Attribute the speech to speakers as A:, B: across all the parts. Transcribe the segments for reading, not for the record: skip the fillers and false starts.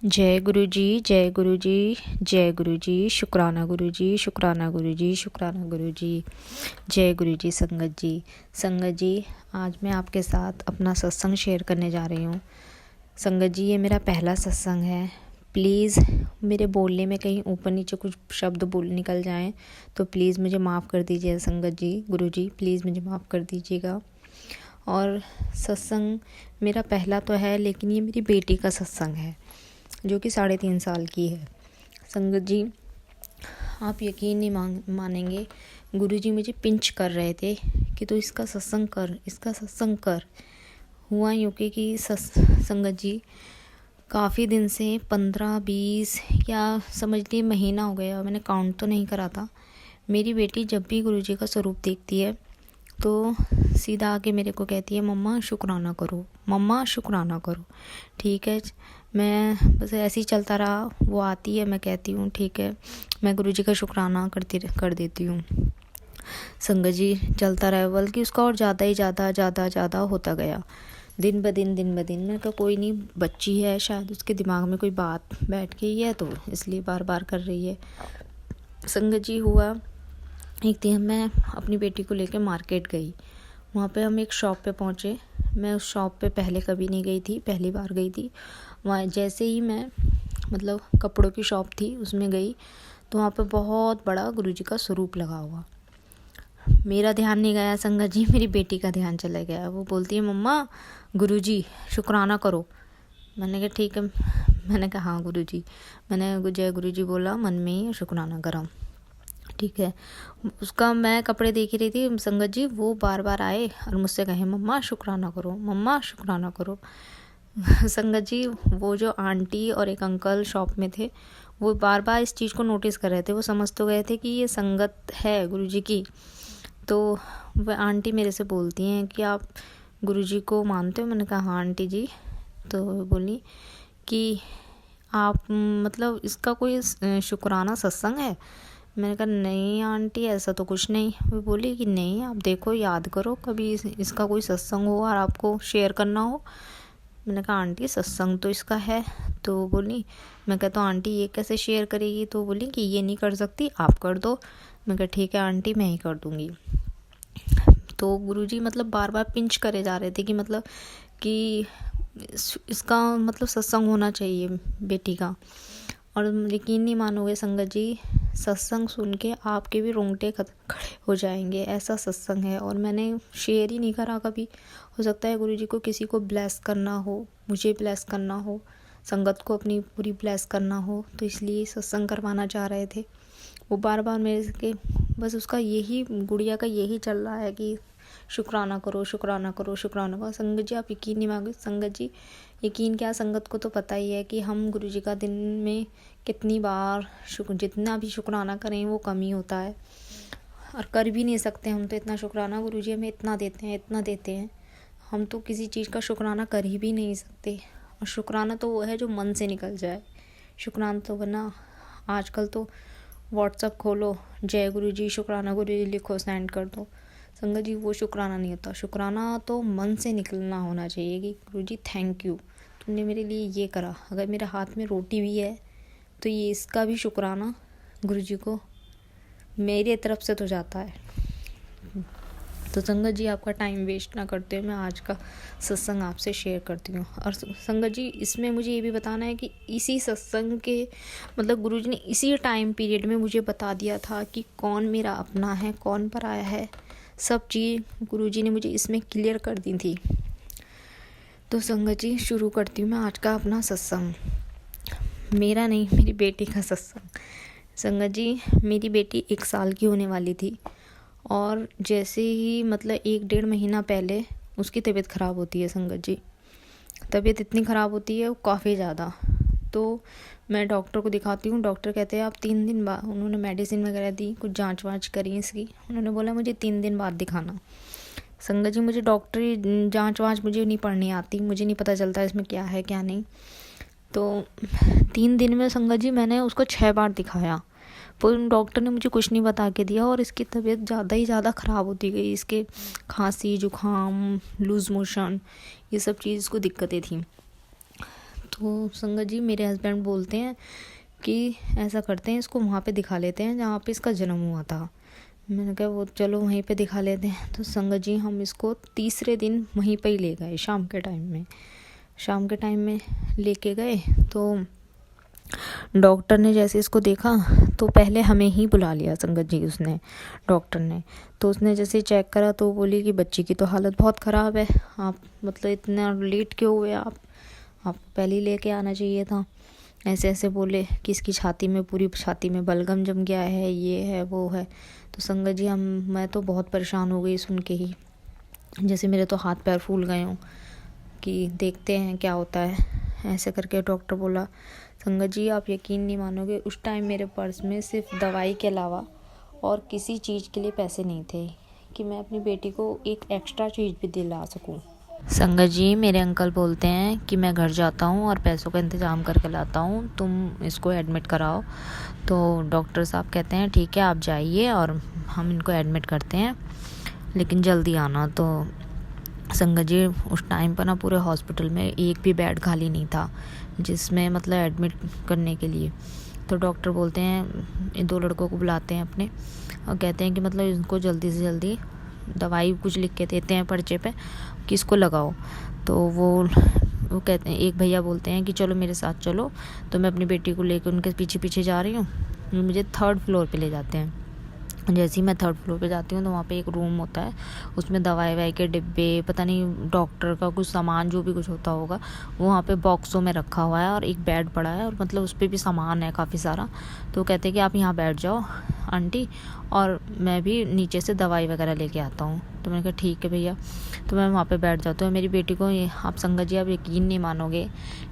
A: जय गुरु जी, जय गुरु जी, जय गुरु जी। शुक्राना गुरु जी, शुक्राना गुरु जी, शुक्राना गुरु जी। जय गुरु जी। संगत जी, आज मैं आपके साथ अपना सत्संग शेयर करने जा रही हूँ। संगत जी, ये मेरा पहला सत्संग है। प्लीज़ मेरे बोलने में कहीं ऊपर नीचे कुछ शब्द बोल निकल जाएं तो प्लीज़ मुझे माफ़ कर दीजिए। संगत जी, गुरु जी, प्लीज़ मुझे माफ़ कर दीजिएगा। और सत्संग मेरा पहला तो है, लेकिन ये मेरी बेटी का सत्संग है जो कि 3.5 साल की है। संगत जी, आप यकीन नहीं मानेंगे, गुरुजी मुझे पिंच कर रहे थे कि तो इसका सत्संग कर, इसका सत्संग कर। हुआ यूँ कि संगत जी, काफ़ी दिन से 15-20 या समझ लीजिए महीना हो गया, मैंने काउंट तो नहीं करा था। मेरी बेटी जब भी गुरुजी का स्वरूप देखती है तो सीधा आके मेरे को कहती है, मम्मा शुक्राना करो, मम्मा शुक्राना करो। ठीक है, मैं बस ऐसे ही चलता रहा। वो आती है, मैं कहती हूँ ठीक है, मैं गुरुजी का शुक्राना कर देती हूँ। संगत जी, चलता रहा, बल्कि उसका और ज़्यादा होता गया दिन ब दिन। मैंने कहा कोई नहीं, बच्ची है, शायद उसके दिमाग में कोई बात बैठ गई है तो इसलिए बार बार कर रही है। संगत जी, हुआ एक दिन मैं अपनी बेटी को लेकर मार्केट गई। वहाँ पे हम एक शॉप पे पहुँचे। मैं उस शॉप पे पहले कभी नहीं गई थी, पहली बार गई थी। वहाँ जैसे ही मैं कपड़ों की शॉप थी उसमें गई तो वहाँ पे बहुत बड़ा गुरुजी का स्वरूप लगा हुआ। मेरा ध्यान नहीं गया संगत जी, मेरी बेटी का ध्यान चला गया। वो बोलती है, मम्मा गुरुजी शुक्राना करो। मैंने कहा ठीक है। मैंने कहा हाँ गुरुजी। मैंने जय गुरुजी बोला मन में ही, शुक्राना करा। ठीक है, उसका मैं कपड़े देख रही थी संगत जी, वो बार बार आए और मुझसे कहे, मम्मा शुक्राना करो, मम्मा शुक्राना करो। संगत जी, वो जो आंटी और एक अंकल शॉप में थे, वो बार बार इस चीज़ को नोटिस कर रहे थे। वो समझ तो गए थे कि ये संगत है गुरुजी की। तो वह आंटी मेरे से बोलती हैं कि आप गुरुजी को मानते हो? मैंने कहा हाँ आंटी जी। तो बोली कि आप इसका कोई शुक्राना सत्संग है? मैंने कहा नहीं आंटी, ऐसा तो कुछ नहीं। वो बोली कि नहीं, आप देखो, याद करो, कभी इसका कोई सत्संग हो और आपको शेयर करना हो। मैंने कहा आंटी सत्संग तो इसका है। तो बोली, मैं कहता हूँ आंटी ये कैसे शेयर करेगी? तो बोली कि ये नहीं कर सकती, आप कर दो। मैं कहा ठीक है आंटी, मैं ही कर दूँगी। तो गुरुजी बार बार पिंच करे जा रहे थे कि इसका सत्संग होना चाहिए बेटी का। और यकीन नहीं मानोगे संगत जी, सत्संग सुन के आपके भी रोंगटे खड़े हो जाएंगे, ऐसा सत्संग है। और मैंने शेयर ही नहीं करा कभी। हो सकता है गुरुजी को किसी को ब्लेस करना हो, मुझे ब्लेस करना हो, संगत को अपनी पूरी ब्लेस करना हो, तो इसलिए सत्संग करवाना चाह रहे थे। वो बार बार मेरे के बस उसका यही, गुड़िया का यही चल रहा है कि शुक्राना करो, शुक्राना करो, शुक्राना करो। संगत जी, आप यकीन नहीं मानोगे संगत जी, यकीन क्या, संगत को तो पता ही है कि हम गुरुजी का दिन में कितनी बार जितना भी शुक्राना करें वो कम ही होता है, और कर भी नहीं सकते हम तो इतना शुक्राना। गुरुजी हमें इतना देते हैं, हम तो किसी चीज़ का शुक्राना कर ही भी नहीं सकते। और शुक्राना तो वो है जो मन से निकल जाए। शुक्राना तो वरना आजकल तो व्हाट्सअप खोलो, जय गुरुजी, शुक्राना गुरुजी लिखो, सेंड कर दो। संगत जी, वो शुक्राना नहीं होता। शुक्राना तो मन से निकलना होना चाहिए कि गुरुजी थैंक यू, तुमने मेरे लिए ये करा। अगर मेरे हाथ में रोटी भी है तो ये इसका भी शुक्राना गुरुजी को मेरे तरफ से तो जाता है। तो संगत जी, आपका टाइम वेस्ट ना करते हुए मैं आज का सत्संग आपसे शेयर करती हूँ। और संगत जी, इसमें मुझे ये भी बताना है कि इसी सत्संग के गुरुजी ने इसी टाइम पीरियड में मुझे बता दिया था कि कौन मेरा अपना है, कौन पराया है। सब चीज़ गुरुजी ने मुझे इसमें क्लियर कर दी थी। तो संगत जी, शुरू करती हूँ मैं आज का अपना सत्संग। मेरा नहीं, मेरी बेटी का सत्संग। संगत जी, मेरी बेटी 1 साल की होने वाली थी और जैसे ही 1-1.5 महीना पहले उसकी तबीयत ख़राब होती है। संगत जी, तबीयत इतनी ख़राब होती है काफ़ी ज़्यादा। तो मैं डॉक्टर को दिखाती हूँ। डॉक्टर कहते हैं आप 3 दिन बाद, उन्होंने मेडिसिन वगैरह दी, कुछ जांच वाँच करी इसकी। उन्होंने बोला मुझे 3 दिन बाद दिखाना। संगत जी, मुझे डॉक्टरी जांच वाँच मुझे नहीं पढ़नी आती, मुझे नहीं पता चलता इसमें क्या है क्या नहीं। तो 3 दिन में संगत जी मैंने उसको 6 बार दिखाया, पर डॉक्टर ने मुझे कुछ नहीं बता के दिया और इसकी तबीयत ज़्यादा ही ज़्यादा ख़राब होती गई। इसके खांसी, जुकाम, लूज़ मोशन, ये सब चीज़ को दिक्कतें थी। तो संगत जी मेरे हस्बैंड बोलते हैं कि ऐसा करते हैं, इसको वहाँ पे दिखा लेते हैं जहाँ पे इसका जन्म हुआ था। मैंने कहा वो चलो वहीं पे दिखा लेते हैं। तो संगत जी हम इसको तीसरे दिन वहीं पे ही ले गए, शाम के टाइम में लेके गए। तो डॉक्टर ने जैसे इसको देखा तो पहले हमें ही बुला लिया संगत जी, डॉक्टर ने। तो उसने जैसे चेक करा तो बोली कि बच्ची की तो हालत बहुत ख़राब है, आप मतलब इतना लेट क्यों हुए, आप पहले ही लेके आना चाहिए था। ऐसे बोले कि इसकी पूरी छाती में बलगम जम गया है, ये है वो है। तो संगत जी मैं तो बहुत परेशान हो गई सुन के ही, जैसे मेरे तो हाथ पैर फूल गए हों कि देखते हैं क्या होता है। ऐसे करके डॉक्टर बोला। संगत जी आप यकीन नहीं मानोगे, उस टाइम मेरे पर्स में सिर्फ दवाई के अलावा और किसी चीज़ के लिए पैसे नहीं थे कि मैं अपनी बेटी को एक एक्स्ट्रा चीज़ भी दिला सकूं। संगत जी मेरे अंकल बोलते हैं कि मैं घर जाता हूँ और पैसों का इंतज़ाम करके लाता हूँ, तुम इसको एडमिट कराओ। तो डॉक्टर साहब कहते हैं ठीक है आप जाइए और हम इनको एडमिट करते हैं, लेकिन जल्दी आना। तो संगत जी उस टाइम पर ना पूरे हॉस्पिटल में एक भी बेड खाली नहीं था जिसमें मतलब एडमिट करने के लिए। तो डॉक्टर बोलते हैं, इन 2 लड़कों को बुलाते हैं अपने और कहते हैं कि मतलब इनको जल्दी से जल्दी दवाई कुछ लिख के देते हैं पर्चे पे कि इसको लगाओ। तो वो कहते हैं, एक भैया बोलते हैं कि चलो मेरे साथ चलो। तो मैं अपनी बेटी को लेकर उनके पीछे जा रही हूँ, मुझे 3rd फ्लोर पे ले जाते हैं। जैसे ही मैं 3rd फ्लोर पे जाती हूँ तो वहाँ पे एक रूम होता है, उसमें दवाई के डिब्बे, पता नहीं डॉक्टर का कुछ सामान जो भी कुछ होता होगा वो वहाँ पे बॉक्सों में रखा हुआ है और एक बेड पड़ा है और मतलब उस पर भी सामान है काफ़ी सारा। तो कहते हैं कि आप यहाँ बैठ जाओ आंटी और मैं भी नीचे से दवाई वगैरह लेके आता हूँ। तो मैंने कहा ठीक है भैया। तो मैं वहाँ पे बैठ जाती हूँ। मेरी बेटी को आप संगत जी आप यकीन नहीं मानोगे,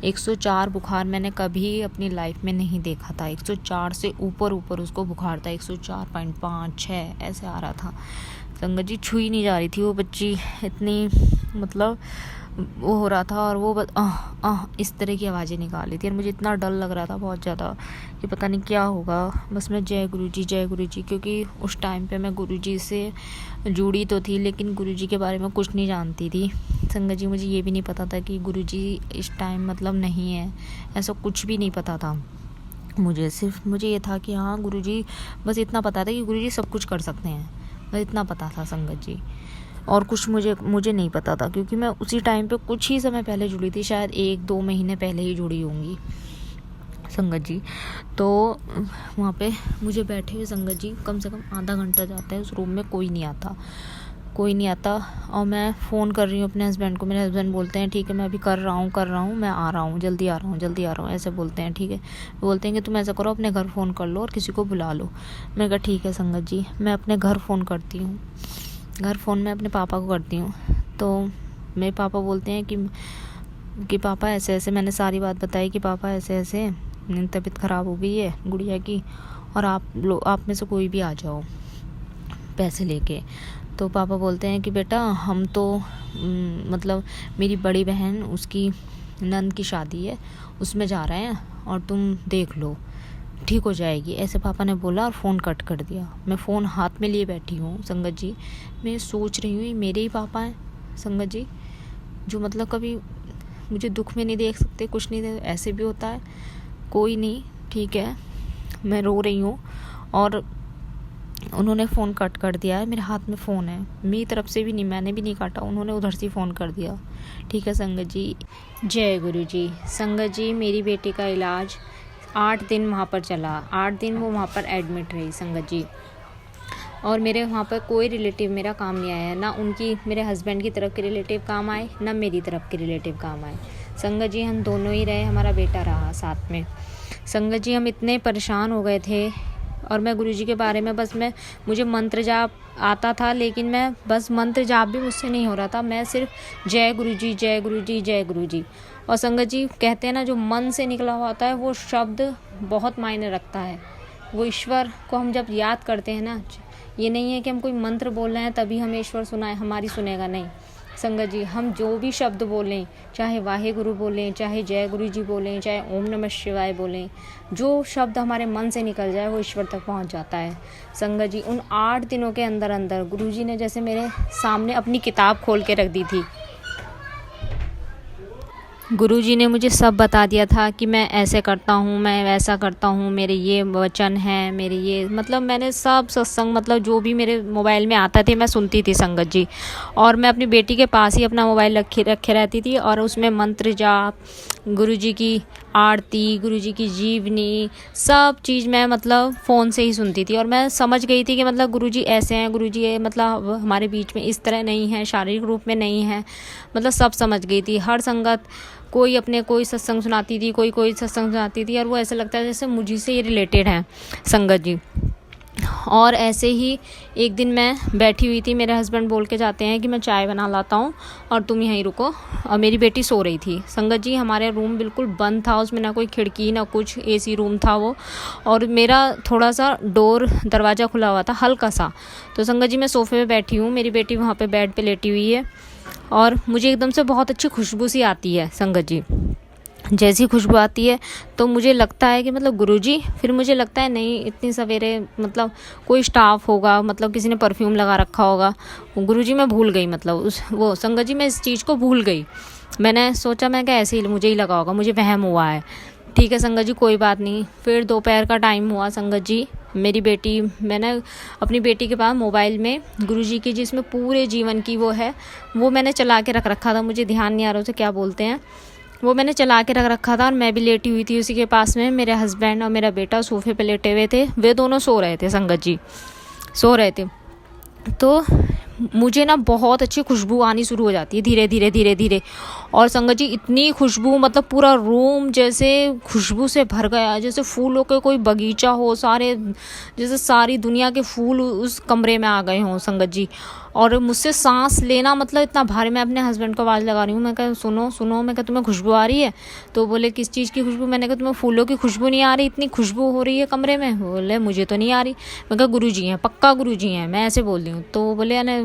A: 104 बुखार मैंने कभी अपनी लाइफ में नहीं देखा था। 104 से ऊपर उसको बुखार था, 104.5 6 ऐसे आ रहा था। संगत जी छुई नहीं जा रही थी वो बच्ची, इतनी मतलब वो हो रहा था और वो इस तरह की आवाज़ें निकाल रही थी और मुझे इतना डर लग रहा था बहुत ज़्यादा कि पता नहीं क्या होगा। बस मैं जय गुरु जी, क्योंकि उस टाइम पे मैं गुरु जी से जुड़ी तो थी लेकिन गुरु जी के बारे में कुछ नहीं जानती थी। संगत जी मुझे ये भी नहीं पता था कि गुरु जी इस टाइम मतलब नहीं है, ऐसा कुछ भी नहीं पता था मुझे ये था कि हाँ गुरु जी, बस इतना पता था कि गुरु जी सब कुछ कर सकते हैं, बस इतना पता था संगत जी। और कुछ मुझे नहीं पता था क्योंकि मैं उसी टाइम पे कुछ ही समय पहले जुड़ी थी, शायद 1-2 महीने पहले ही जुड़ी होंगी संगत जी। तो वहाँ पे मुझे बैठे हुए संगत जी कम से कम आधा घंटा जाता है, उस रूम में कोई नहीं आता और मैं फ़ोन कर रही हूँ अपने हस्बैंड को। मेरे हस्बैंड बोलते हैं ठीक है मैं अभी कर रहा हूँ, मैं आ रहा हूँ, जल्दी आ रहा हूँ ऐसे बोलते हैं। ठीक है, बोलते हैं कि तुम ऐसा करो अपने घर फ़ोन कर लो और किसी को बुला लो। मैंने कहा ठीक है संगत जी, मैं अपने घर फ़ोन करती हूँ। घर फ़ोन में अपने पापा को करती हूँ। तो मेरे पापा बोलते हैं कि पापा ऐसे मैंने सारी बात बताई कि पापा ऐसे तबीयत ख़राब हो गई है गुड़िया की और आप में से कोई भी आ जाओ पैसे लेके। तो पापा बोलते हैं कि बेटा हम तो मतलब मेरी बड़ी बहन उसकी नंद की शादी है उसमें जा रहे हैं और तुम देख लो ठीक हो जाएगी, ऐसे पापा ने बोला और फ़ोन कट कर दिया। मैं फ़ोन हाथ में लिए बैठी हूँ संगत जी, मैं सोच रही हूँ ये मेरे ही पापा हैं संगत जी, जो मतलब कभी मुझे दुख में नहीं देख सकते, कुछ नहीं ऐसे भी होता है। कोई नहीं, ठीक है, मैं रो रही हूँ और उन्होंने फ़ोन कट कर दिया है। मेरे हाथ में फ़ोन है, मेरी तरफ से भी नहीं, मैंने भी नहीं काटा, उन्होंने उधर से फ़ोन कर दिया। ठीक है संगत जी, जय गुरु जी। संगत जी मेरी बेटी का इलाज 8 दिन वहाँ पर चला, 8 दिन वो वहाँ पर एडमिट रही संगत जी। और मेरे वहाँ पर कोई रिलेटिव मेरा काम नहीं आया, ना उनकी मेरे हस्बैंड की तरफ के रिलेटिव काम आए, ना मेरी तरफ के रिलेटिव काम आए। संगत जी हम दोनों ही रहे, हमारा बेटा रहा साथ में। संगत जी हम इतने परेशान हो गए थे और मैं गुरुजी के बारे में मुझे मंत्र जाप आता था लेकिन मैं बस मंत्र जाप भी मुझसे नहीं हो रहा था, मैं सिर्फ जय गुरु जी जय गुरु जी जय गुरु जी। और संगत जी कहते हैं ना जो मन से निकला हुआ होता है वो शब्द बहुत मायने रखता है। वो ईश्वर को हम जब याद करते हैं ना, ये नहीं है कि हम कोई मंत्र बोल रहे हैं तभी हमें ईश्वर हमारी सुनेगा, नहीं संगत जी। हम जो भी शब्द बोलें, चाहे वाहे गुरु बोलें, चाहे जय गुरु जी बोलें, चाहे ओम नमः शिवाय बोलें, जो शब्द हमारे मन से निकल जाए वो ईश्वर तक पहुंच जाता है संगत जी। उन 8 दिनों के अंदर अंदर गुरु जी ने जैसे मेरे सामने अपनी किताब खोल के रख दी थी। गुरुजी ने मुझे सब बता दिया था कि मैं ऐसे करता हूँ, मैं वैसा करता हूँ, मेरे ये वचन हैं, मेरे ये मतलब मैंने सब सत्संग मतलब जो भी मेरे मोबाइल में आता थे मैं सुनती थी संगत जी। और मैं अपनी बेटी के पास ही अपना मोबाइल रखे रहती थी और उसमें मंत्र जाप, गुरुजी की आरती, गुरुजी की जीवनी, सब चीज़ मैं मतलब फ़ोन से ही सुनती थी। और मैं समझ गई थी कि मतलब गुरुजी ऐसे हैं, गुरुजी ये मतलब हमारे बीच में इस तरह नहीं है, शारीरिक रूप में नहीं है, मतलब सब समझ गई थी। हर संगत कोई सत्संग सुनाती थी, कोई सत्संग सुनाती थी और वो ऐसा लगता है जैसे मुझे से ये रिलेटेड है संगत जी। और ऐसे ही एक दिन मैं बैठी हुई थी, मेरे हस्बैंड बोल के जाते हैं कि मैं चाय बना लाता हूँ और तुम यहीं रुको। और मेरी बेटी सो रही थी संगत जी। हमारे रूम बिल्कुल बंद था, उसमें ना कोई खिड़की ना कुछ, एसी रूम था वो, और मेरा थोड़ा सा दरवाज़ा खुला हुआ था हल्का सा। तो संगत जी मैं सोफ़े पे बैठी हूँ, मेरी बेटी वहाँ पे बेड पे लेटी हुई है और मुझे एकदम से बहुत अच्छी खुशबू सी आती है संगत जी। जैसी खुशबू आती है तो मुझे लगता है कि मतलब गुरुजी, फिर मुझे लगता है नहीं इतनी सवेरे मतलब कोई स्टाफ होगा, मतलब किसी ने परफ्यूम लगा रखा होगा। गुरुजी मैं भूल गई, मतलब वो संगत जी मैं इस चीज़ को भूल गई। मैंने सोचा मैं क्या ऐसे ही मुझे ही लगा होगा, मुझे वहम हुआ है। ठीक है संगत जी, कोई बात नहीं। फिर दोपहर का टाइम हुआ संगत जी, मेरी बेटी, मैंने अपनी बेटी के पास मोबाइल में गुरुजी की जिसमें पूरे जीवन की वो है, वो मैंने चला के रख रखा था, मुझे ध्यान नहीं आ रहा उसे क्या बोलते हैं, वो मैंने चला के रख रखा था और मैं भी लेटी हुई थी उसी के पास में। मेरे हस्बैंड और मेरा बेटा सोफे पे लेटे हुए थे, वे दोनों सो रहे थे संगत जी, सो रहे थे। तो मुझे ना बहुत अच्छी खुशबू आनी शुरू हो जाती है धीरे धीरे धीरे धीरे। और संगत जी इतनी खुशबू, मतलब पूरा रूम जैसे खुशबू से भर गया, जैसे फूलों के कोई बगीचा हो, सारे जैसे सारी दुनिया के फूल उस कमरे में आ गए हों संगत जी। और मुझसे सांस लेना मतलब इतना भारी। मैं अपने हस्बैंड को आवाज़ लगा रही हूँ, मैं कहा सुनो सुनो, मैं कहा तुम्हें खुशबू आ रही है? तो बोले किस चीज़ की खुशबू? मैंने कहा तुम्हें फूलों की खुशबू नहीं आ रही? इतनी खुशबू हो रही है कमरे में। बोले मुझे तो नहीं आ रही। मैं कहा गुरुजी हैं, पक्का गुरुजी हैं, मैं ऐसे बोल रही हूँ। तो वो बोले अने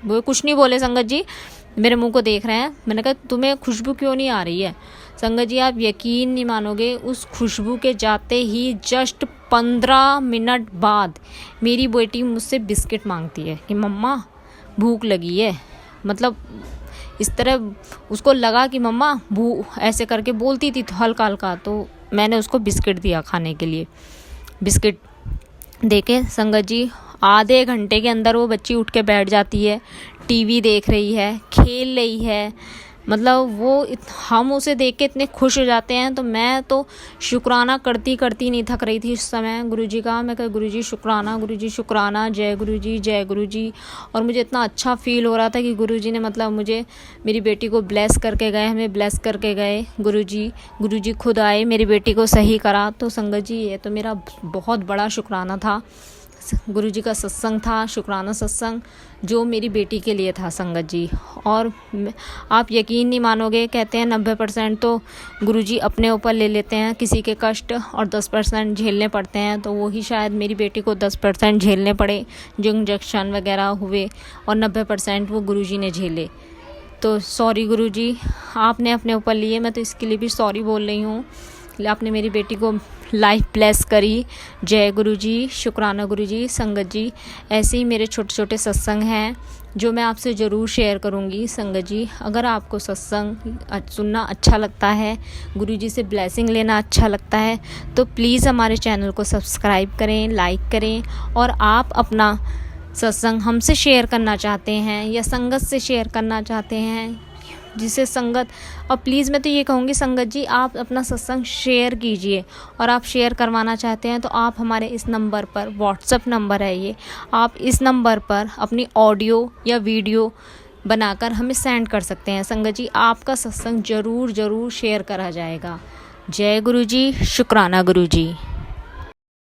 A: वो कुछ नहीं बोले संगत जी, मेरे मुंह को देख रहे हैं। मैंने कहा तुम्हें खुशबू क्यों नहीं आ रही है? संगत जी आप यकीन नहीं मानोगे, उस खुशबू के जाते ही जस्ट 15 मिनट बाद मेरी बेटी मुझसे बिस्किट मांगती है कि मम्मा भूख लगी है। मतलब इस तरह उसको लगा कि मम्मा ऐसे करके बोलती थी हल्का हल्का। तो मैंने उसको बिस्किट दिया खाने के लिए। बिस्किट देके संगत जी आधे घंटे के अंदर वो बच्ची उठ के बैठ जाती है, टीवी देख रही है, खेल रही है। मतलब वो हम उसे देख के इतने खुश हो जाते हैं। तो मैं तो शुक्राना करती करती नहीं थक रही थी उस समय गुरुजी का। मैं कहा गुरुजी शुक्राना, जय गुरुजी जय गुरुजी। और मुझे इतना अच्छा फील हो रहा था कि गुरुजी ने मतलब मुझे, मेरी बेटी को ब्लेस करके गए, हमें ब्लेस करके गए गुरुजी खुद आए, मेरी बेटी को सही करा। तो संगत जी ये तो मेरा बहुत बड़ा शुक्राना था। गुरुजी का सत्संग था, शुक्राना सत्संग, जो मेरी बेटी के लिए था संगत जी। और आप यकीन नहीं मानोगे, कहते हैं 90% तो गुरुजी अपने ऊपर ले लेते हैं किसी के कष्ट और 10% झेलने पड़ते हैं। तो वही शायद मेरी बेटी को 10% झेलने पड़े जो इंजेक्शन वगैरह हुए, और 90% वो गुरुजी ने झेले। तो सॉरी गुरुजी, आपने अपने ऊपर लिए, मैं तो इसके लिए भी सॉरी बोल रही हूँ। आपने मेरी बेटी को लाइफ ब्लेस करी। जय गुरुजी, शुक्राना गुरुजी। संगत जी ऐसे ही मेरे छोटे छोटे सत्संग हैं जो मैं आपसे ज़रूर शेयर करूंगी। संगत जी अगर आपको सत्संग सुनना अच्छा लगता है, गुरुजी से ब्लेसिंग लेना अच्छा लगता है, तो प्लीज़ हमारे चैनल को सब्सक्राइब करें, लाइक करें। और आप अपना सत्संग हमसे शेयर करना चाहते हैं या संगत से शेयर करना चाहते हैं, जिसे संगत, और प्लीज़ मैं तो ये कहूँगी संगत जी आप अपना सत्संग शेयर कीजिए। और आप शेयर करवाना चाहते हैं तो आप हमारे इस नंबर पर, व्हाट्सएप नंबर है ये, आप इस नंबर पर अपनी ऑडियो या वीडियो बनाकर हमें सेंड कर सकते हैं। संगत जी आपका सत्संग ज़रूर शेयर करा जाएगा। जय गुरुजी, शुक्राना गुरुजी।